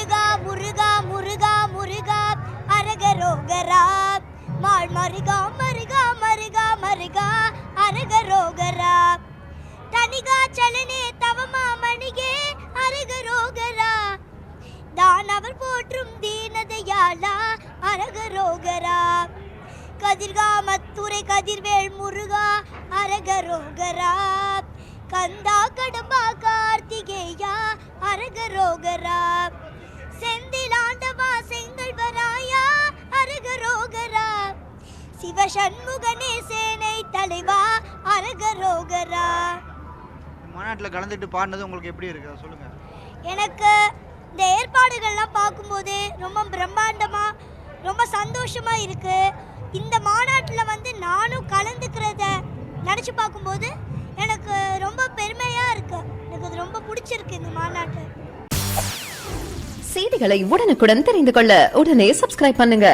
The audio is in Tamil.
முருகா முருகா முருகா முருகா அரகரோகரா மாள் மருகா மருகா மருகா மருகா அரகரோகரா தனிகா சலனே தவமா மணிகே அரகரோகரா தானவர் போற்றும் தீனதையாலா அரகரோகரா கதிர்காமத்துறை கதிர்வேள் முருகா அரகரோகரா கந்தா கடம்பா கார்த்திகேயா அரகரோகரா செந்திலாண்டவா செங்கல்வராயா அரகரோகரா சிவசண்முகனே சேனை தலைவா அரகரோகரா. மாநாட்டில் கலந்துட்டு பாடினது உங்களுக்கு எப்படி இருக்கு சொல்லுங்க. எனக்கு இந்த ஏற்பாடுகள்லாம் பார்க்கும்போது ரொம்ப பிரம்மாண்டமாக ரொம்ப சந்தோஷமாக இருக்குது. இந்த மாநாட்டில் வந்து நானும் கலந்துக்கிறத நினச்சி பார்க்கும்போது எனக்கு ரொம்ப பெருமையாக இருக்குது. எனக்கு அது ரொம்ப பிடிச்சிருக்கு இந்த மாநாட்டு. செய்திகளை உடனுக்குடன் தெரிந்து கொள்ள உடனே சப்ஸ்கிரைப் பண்ணுங்க.